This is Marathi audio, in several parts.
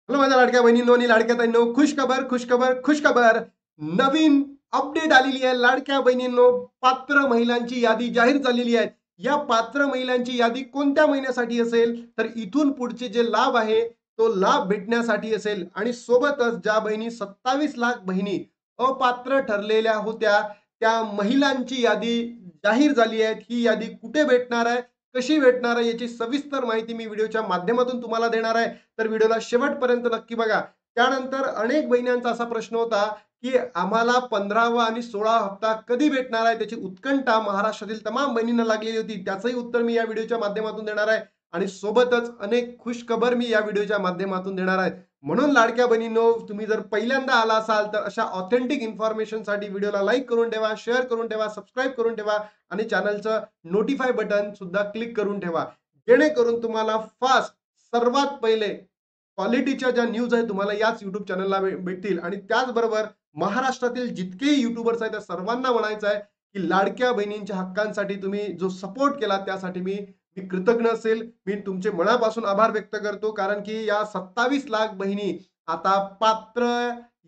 हॅलो माझ्या लाडक्या बहिणींनो आणि लाडक्या ताईंनो, खुशखबर खुशखबर खुशखबर. नवीन अपडेट आलेली आहे लाडक्या बहिणींनो. पात्र महिलांची यादी जाहीर झालेली आहे. या पात्र महिलांची यादी कोणत्या महिन्यासाठी असेल, तर इथून पुढचे जे लाभ आहे तो लाभ भेटण्यासाठी असेल. आणि सोबतच ज्या बहिणी 27 लाख बहिणी अपात्र ठरलेल्या होत्या, त्या महिलांची यादी जाहीर झाली आहे. ही यादी कुठे भेटणार आहे, कशी भेटणार आहे, याची सविस्तर माहिती मी व्हिडिओच्या माध्यमातून तुम्हाला देणार आहे. तर व्हिडिओला शेवटपर्यंत नक्की बघा. त्यानंतर अनेक महिन्यांचा असा प्रश्न होता, की आम्हाला 15वा आणि 16 हप्ता कधी भेटणार आहे? त्याची उत्कंठा महाराष्ट्रातील तमाम बहिणींना लागलेली होती. त्याचंही उत्तर मी या व्हिडिओच्या माध्यमातून देणार आहे आणि सोबतच अनेक खुशखबर मी या व्हिडिओच्या माध्यमातून देणार आहे. म्हणून लाडक्या बहिणींनो, तुम्ही जर पहिल्यांदा आला असाल तर अशा ऑथेंटिक इन्फॉर्मेशनसाठी व्हिडिओला लाईक करून ठेवा, शेअर करून ठेवा, सबस्क्राईब करून ठेवा आणि चॅनलचं नोटिफाय बटन सुद्धा क्लिक करून ठेवा. जेणेकरून तुम्हाला फास्ट सर्वात पहिले क्वालिटीच्या ज्या न्यूज आहे तुम्हाला याच YouTube चॅनलला भेटतील. आणि त्याचबरोबर महाराष्ट्रातील जितकेही युट्यूबर्स आहेत त्या सर्वांना म्हणायचं आहे, की लाडक्या बहिणींच्या हक्कांसाठी तुम्ही जो सपोर्ट केला त्यासाठी मी मी कृतज्ञ असेल. मी तुमचे मनापासून आभार व्यक्त करतो, कारण की या 27 लाख बहिणी आता पात्र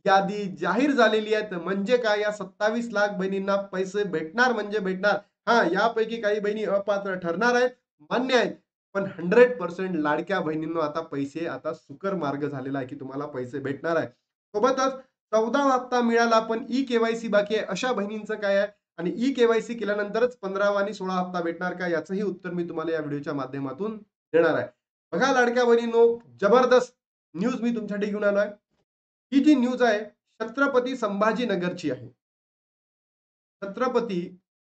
यादी जाहीर झालेली आहेत. म्हणजे काय, या 27 लाख बहिणींना पैसे भेटणार म्हणजे भेटणार. हा, यापैकी काही बहिणी अपात्र ठरणार आहेत, मान्य आहे. पण 100% लाडक्या बहिणींनो आता पैसे, आता सुकर मार्ग झालेला आहे, की तुम्हाला पैसे भेटणार आहे. सोबतच 14वा हप्ता मिळाला पण ई-केवायसी बाकी आहे, अशा बहिणींचं काय आहे? आणि ई-केवायसी केल्यानंतरच 15वा आणि 16 हप्ता भेटणार का? याचंही उत्तर मी तुम्हाला या व्हिडिओच्या माध्यमातून देणार आहे. बघा लाडक्या बहिणींनो, जबरदस्त न्यूज मी तुमच्यासाठी घेऊन आलोय. ही जी न्यूज आहे छत्रपती संभाजीनगरची आहे. छत्रपती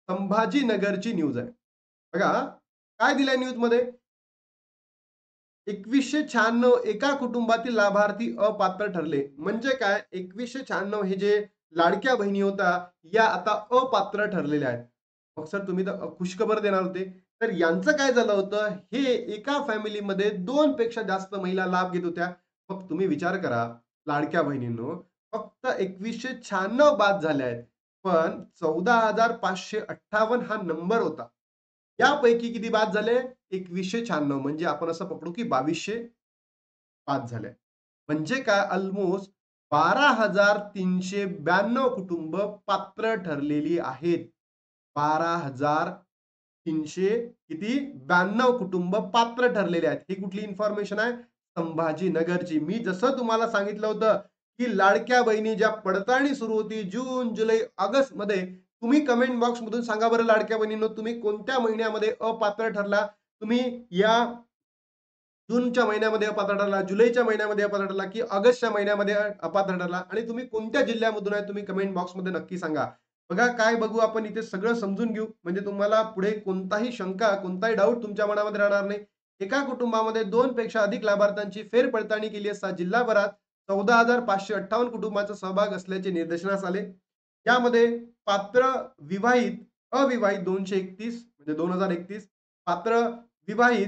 संभाजीनगरची न्यूज आहे. बघा, काय दिलंय न्यूजमध्ये? 2196 एका कुटुंबातील लाभार्थी अपात्र ठरले. म्हणजे काय? 2196 हे जे लाडक्या बहिणी होत्या, या आता अपात्र ठरलेल्या आहेत. मग सर तुम्ही तर खुशखबर देणार होते. तर यांचं काय झालं होतं? हे एका फॅमिलीमध्ये 2 पेक्षा जास्त महिला लाभ घेत होत्या. मग तुम्ही विचार करा, लाडक्या बहिणींनो, फक्त 2196 बाद झाल्या आहेत. पण 14,558 हा नंबर होता. यापैकी किती बाद झाले? 2196, म्हणजे आपण असं पकडू की 2200 झाल्या. म्हणजे काय, अल्मोस्ट 12,392 कुटुंब पात्र ठरलेली आहेत. 12,300 किती 92 कुटुंब पात्र ठरलेले आहेत. ही कुठली इन्फॉर्मेशन आहे? संभाजीनगरची. मी जसं तुम्हाला सांगितलं होतं, की लाडक्या बहिणी ज्या पडताळणी सुरू होती जून, जुलै, ऑगस्टमध्ये. तुम्ही कमेंट बॉक्स मधून सांगा बरं लाडक्या बहिणींनो, तुम्ही कोणत्या महिन्यामध्ये अपात्र ठरला? तुम्ही या जूनच्या महिन्यामध्ये अपात्र ठरला, जुलैच्या महिन्यामध्ये अपात्र ठरला, की ऑगस्टच्या महिन्यामध्ये अपात्र ठरला आणि तुम्ही कोणत्या जिल्ह्यामधून आहे तुम्ही कमेंट बॉक्समध्ये नक्की सांगा. बघा काय बघू आपण इथे सगळं समजून घेऊ, म्हणजे तुम्हाला पुढे कोणताही शंका, कोणताही डाऊट तुमच्या मनामध्ये राहणार नाही. एका कुटुंबामध्ये 2 पेक्षा अधिक लाभार्थ्यांची फेरपडताळणी केली असता जिल्हाभरात 14,558 कुटुंबांचा सहभाग असल्याचे निदर्शनास आले. यामध्ये पात्र विवाहित, अविवाहित 231 म्हणजे 2031, पात्र विवाहित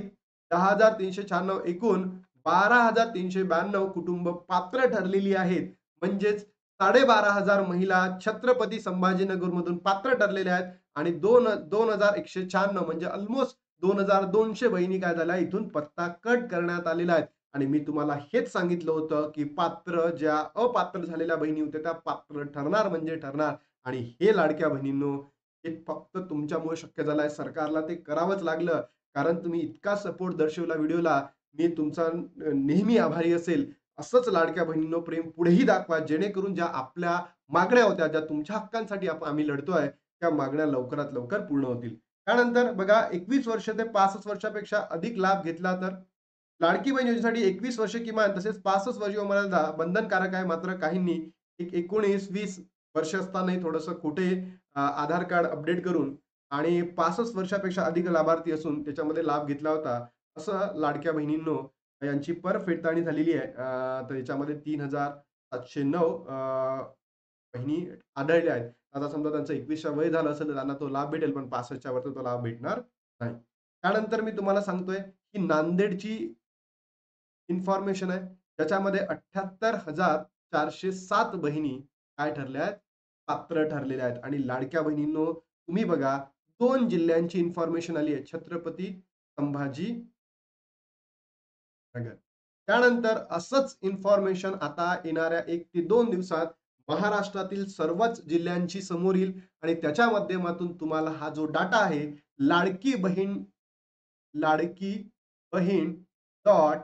10,396, एकूण 12,392 कुटुंब पात्र ठरलेली आहेत. म्हणजेच 12,500 महिला छत्रपती संभाजीनगरमधून पात्र ठरलेल्या आहेत आणि 2,196 म्हणजे अल्मोस्ट 2,200 बहिणी काय झाल्या इथून पत्ता कट करण्यात आलेला आहे. आणि मी तुम्हाला हेच सांगितलं होतं, की पात्र ज्या अपात्र झालेल्या बहिणी होत्या त्या पात्र ठरणार म्हणजे ठरणार. आणि हे लाडक्या बहिणींनो, हे फक्त तुमच्यामुळे शक्य झालं आहे. सरकारला ते करावंच लागलं. कारण तुम्ही इतका सपोर्ट दर्शवला व्हिडिओला. मी तुमचा नेहमी आभारी असेल. असंच लाडक्या बहिणींनो प्रेम पुढेही दाखवा, जेणेकरून ज्या आपल्या मागण्या होत्या, ज्या तुमच्या हक्कांसाठी आम्ही लढतोय, त्या मागण्या लवकरात लवकर पूर्ण होतील. त्यानंतर बघा, 21 वर्ष ते 65 वर्षापेक्षा अधिक लाभ घेतला तर लाडकी बहीण योजनेसाठी 21 वर्ष किमान तसेच 65 वर्ष मर्यादा बंधनकारक आहे. मात्र काहींनी 19-20 वर्ष असतानाही थोडंसं खोटे आधार कार्ड अपडेट करून आणि 65 वर्षापेक्षा अधिक लाभार्थी असून त्याच्यामध्ये लाभ घेतला होता. असं लाडक्या बहिणींनो यांची परतफेडताळणी झालेली आहे. तर याच्यामध्ये 3,709 बहिणी आढळल्या आहेत. आता समजा त्यांचं 21 वय झालं असेल तर त्यांना तो लाभ भेटेल, पण 65च्या वरती तो लाभ भेटणार नाही. त्यानंतर मी तुम्हाला सांगतोय, की नांदेडची इन्फॉर्मेशन आहे. त्याच्यामध्ये 78,407 बहिणी काय ठरल्या आहेत? पात्र ठरलेल्या आहेत. आणि लाडक्या बहिणींनो, तुम्ही बघा, 2 जिल्ह्यांची इन्फॉर्मेशन आली आहे. छत्रपती संभाजीनगर. त्यानंतर असंच इन्फॉर्मेशन आता येणाऱ्या 1 ते 2 दिवसात महाराष्ट्रातील सर्वच जिल्ह्यांची समोर येईल आणि त्याच्या माध्यमातून तुम्हाला हा जो डाटा आहे, Ladki Bahin Ladki Bahin dot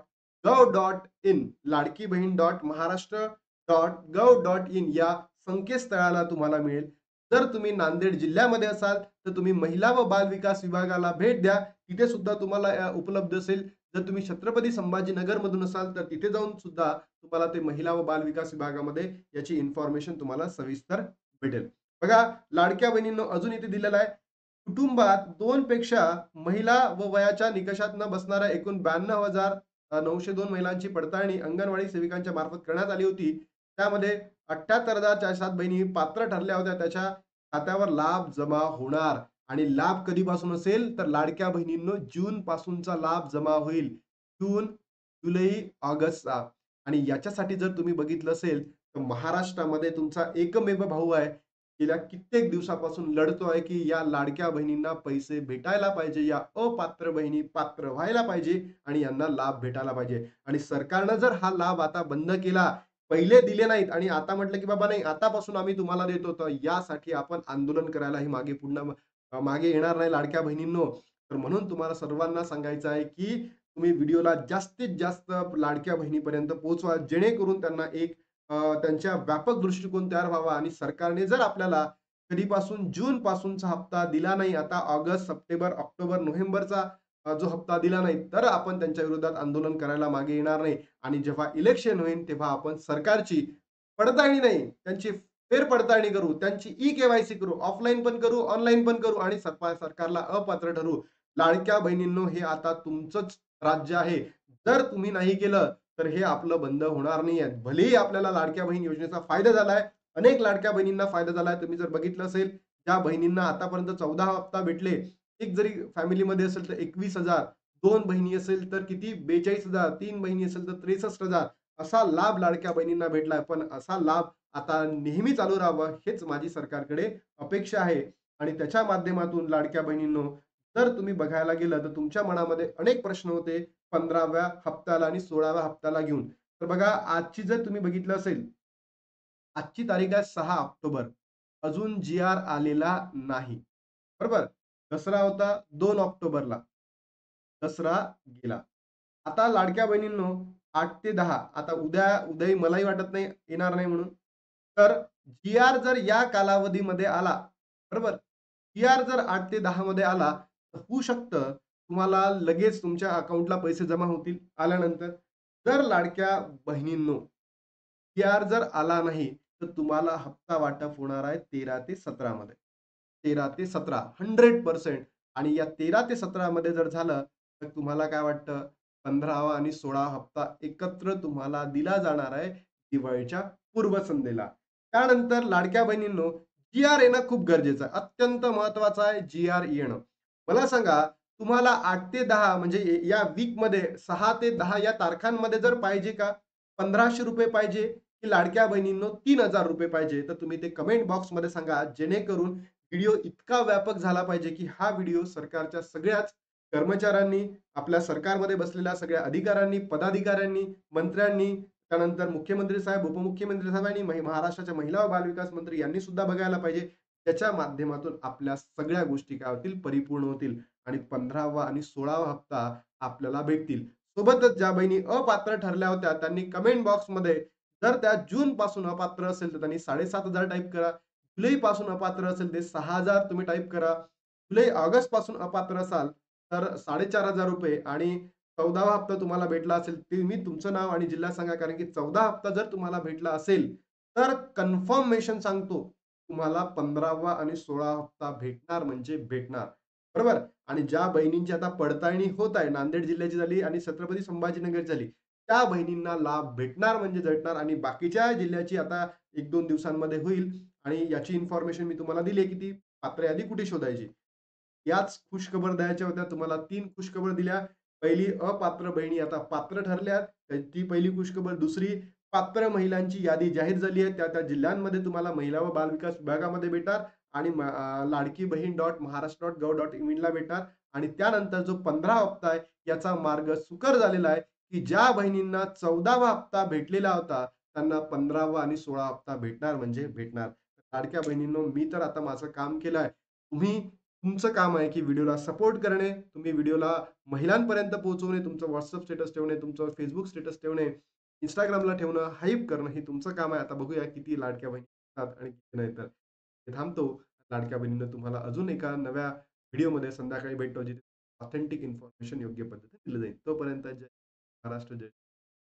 gov dot in Ladki Bahin dot Maharashtra dot gov dot in या संकेतस्थळाला तुम्हाला मिळेल. जर तुम्ही नांदेड जिल्ह्यामध्ये असाल तर तुम्ही महिला व बाल विकास विभागाला भेट द्या. तिथे सुद्धा तुम्हाला उपलब्ध असेल. जर तुम्ही छत्रपती संभाजीनगर मधून असाल तर तिथे जाऊन सुद्धा तुम्हाला ते महिला व बाल विकास विभागामध्ये याची इन्फॉर्मेशन तुम्हाला सविस्तर भेटेल. बघा, लाडक्या बहिणींनो अजून इथे दिलेलं आहे. कुटुंबात 2 पेक्षा महिला व वयाच्या निकषात न बसणाऱ्या एकूण 92,902 महिलांची पडताळणी अंगणवाडी सेविकांच्या मार्फत करण्यात आली होती. त्यामध्ये 78,407 बहिणी पात्र ठरल्या होत्या. त्याच्या खात्यावर लाभ जमा होणार आणि लाभ कधीपासून असेल तर लाडक्या बहिणींनो जून पासूनचा लाभ जमा होईल. जून, जुलै, ऑगस्टचा. आणि याच्यासाठी जर तुम्ही बघितलं असेल तर महाराष्ट्रामध्ये तुमचा एकमेव भाऊ आहे. गेल्या कित्येक दिवसापासून लढतोय की या लाडक्या बहिणींना पैसे भेटायला पाहिजे, या अपात्र बहिणी पात्र व्हायला पाहिजे आणि यांना लाभ भेटायला पाहिजे. आणि सरकारनं जर हा लाभ आता बंद केला, पहिले दिले नाहीत आणि आता म्हटलं की बाबा नाही आतापासून आम्ही तुम्हाला देतो, तर यासाठी आपण आंदोलन करायलाही मागे पुन्हा मागे येणार नाही लाडक्या बहिणींनो. तर म्हणून तुम्हाला सर्वांना सांगायचं आहे की तुम्ही व्हिडिओला जास्तीत जास्त लाडक्या बहिणीपर्यंत पोहोचवा, जेणेकरून त्यांना एक त्यांच्या व्यापक दृष्टिकोन तयार व्हावा आणि सरकारने जर आपल्याला कधीपासून जून पासूनचा हप्ता दिला नाही, आता ऑगस्ट, सप्टेंबर, ऑक्टोबर, नोव्हेंबरचा जो हप्ता दिला नाही, तर आपण त्यांच्या विरोधात आंदोलन करायला मागे येणार नाही. आणि जेव्हा इलेक्शन होईल तेव्हा आपण सरकारची पडताळणी नाही, त्यांची फेरपडताळणी करू, त्यांची ई-केवायसी करू, ऑफलाईन पण करू, ऑनलाईन पण करू आणि सरकारला अपात्र ठरवू. लाडक्या बहिणींनो, हे आता तुमचंच राज्य आहे. जर तुम्ही नाही केलं तर हे आपलं बंद होणार नाहीये. भलेही आपल्याला लाडक्या बहीण योजनेचा फायदा झालाय. अनेक लाडक्या बहिणींना फायदा झालाय. तुम्ही जर बघितलं असेल, ज्या बहिणींना आतापर्यंत 14 हप्ता भेटले, एक जरी फॅमिलीमध्ये असेल तर 21,000, 2 बहिणी असेल तर किती 42,000, 3 बहिणी असेल तर 63,000 असा लाभ लाडक्या बहिणींना भेटलाय. पण असा लाभ आता नेहमी चालू राहावं हेच माझी सरकारकडे अपेक्षा आहे. आणि त्याच्या माध्यमातून लाडक्या बहिणींनो, जर तुम्ही बघायला गेलं तर तुमच्या मनामध्ये अनेक प्रश्न होते 15व्या हप्त्याला आणि 16व्या हप्त्याला घेऊन. तर बघा, आजची जर तुम्ही बघितलं असेल, आजची तारीख आहे 6 ऑक्टोबर. अजून जी-आर आलेला नाही. बरोबर? दसरा होता 2 ऑक्टोबरला. दसरा गेला. आता लाडक्या बहिणींनो 8 ते 10 आता उद्याही मलाही वाटत नाही येणार नाही म्हणून. तर जी-आर जर या कालावधीमध्ये आला, बरोबर? जी-आर जर 8 ते 10 मध्ये आला, तर होऊ शकतं तुम्हाला लगेच तुमच्या अकाउंटला पैसे जमा होतील आल्यानंतर. जर लाडक्या बहिणींनो, जी-आर जर आला नाही, तर तुम्हाला हप्ता वाटप होणार आहे 13 ते 17 मध्ये. 13 ते 17 100% आणि या 13 ते 17 मध्ये जर झालं, तर तुम्हाला काय वाटतं 15वा आणि 16वा हप्ता एकत्र तुम्हाला दिला जाणार आहे दिवाळीच्या पूर्वसंध्येला. त्यानंतर लाडक्या बहिणींनो, जी-आर येणं खूप गरजेचं आहे. अत्यंत महत्त्वाचं आहे जी-आर येणं. मला सांगा, तुम्हाला 8 ते 10 म्हणजे या वीकमध्ये 6 ते 10 या तारखांमध्ये जर पाहिजे का? ₹1,500 पाहिजे की लाडक्या बहिणींनो ₹3,000 पाहिजे? तर तुम्ही ते कमेंट बॉक्समध्ये सांगा, जेणेकरून व्हिडिओ इतका व्यापक झाला पाहिजे की हा व्हिडिओ सरकारच्या सगळ्याच कर्मचाऱ्यांनी, आपल्या सरकारमध्ये बसलेल्या सगळ्या अधिकाऱ्यांनी, पदाधिकाऱ्यांनी, मंत्र्यांनी, त्यानंतर मुख्यमंत्री साहेब, उपमुख्यमंत्री साहेब आणि महाराष्ट्राच्या महिला व बालविकास मंत्री यांनी सुद्धा बघायला पाहिजे. त्याच्या माध्यमातून आपल्या सगळ्या गोष्टी काय होतील, परिपूर्ण होतील आणि 15वा आणि 16वा हप्ता आपल्याला भेटतील. सोबतच ज्या बहिणी अपात्र ठरल्या होत्या त्यांनी कमेंट बॉक्समध्ये, जर त्या जून पासून अपात्र असेल तर त्यांनी 7,500 टाइप करा. जुलै पासून अपात्र असेल ते 6,000 तुम्ही टाइप करा. जुलै ऑगस्ट पासून अपात्र असाल तर ₹4,500 आणि 14वा हप्ता तुम्हाला भेटला असेल, तुम्ही तुमचं नाव आणि जिल्हा सांगा. कारण की 14 हप्ता जर तुम्हाला भेटला असेल, तर कन्फर्मेशन सांगतो, तुम्हाला 15वा आणि 16 हप्ता भेटणार म्हणजे भेटणार. बरोबर? आणि ज्या बहिणींची आता पडताळणी होत आहे, नांदेड जिल्ह्याची झाली आणि छत्रपती संभाजीनगर झाली, त्या बहिणींना लाभ भेटणार म्हणजे भेटणार आणि बाकीच्या जिल्ह्याची आता 1-2 दिवसांमध्ये होईल आणि याची इन्फॉर्मेशन मी तुम्हाला दिली आहे, की ती पात्र यादी कुठे शोधायची. याच खुशखबर द्यायच्या होत्या तुम्हाला. 3 खुशखबर दिल्या. पहिली, अपात्र बहिणी आता पात्र ठरल्यात. ती पहिली खुशखबर. दुसरी, पात्र महिलांची यादी जाहीर झाली आहे. त्या जिल्ह्यांमध्ये तुम्हाला महिला व बालविकास विभागामध्ये भेटणार आणि Ladki Bahin dot Maharashtra dot gov dot in ला भेटणार आणि त्यानंतर जो 15 हप्ता आहे याचा मार्ग सुकर झालेला आहे. की ज्या बहिणींना 14वा हप्ता भेटलेला होता, त्यांना 15वा आणि 16 हप्ता भेटणार म्हणजे भेटणार. लाडक्या बहिणींनो, मी तर आता माझं काम केलं आहे. तुमचं काम आहे की व्हिडिओला सपोर्ट करणे, तुम्ही व्हिडिओला महिलांपर्यंत पोहोचवणे, तुमचं WhatsApp स्टेटस ठेवणे, तुमचं Facebook स्टेटस ठेवणे, Instagramला ठेवणं, हाईप करणं हे तुमचं काम आहे. आता बघूया किती लाडक्या बहिणी येतात आणि किती नाही तर. मी थांबतो. लाडक्या बहिणींनो, तुम्हाला अजून एका नव्या व्हिडिओमध्ये संध्याकाळी भेटतो, जिथे ऑथेंटिक इन्फॉर्मेशन योग्य पद्धतीने दिलं जाईल. तोपर्यंत जय महाराष्ट्र, जय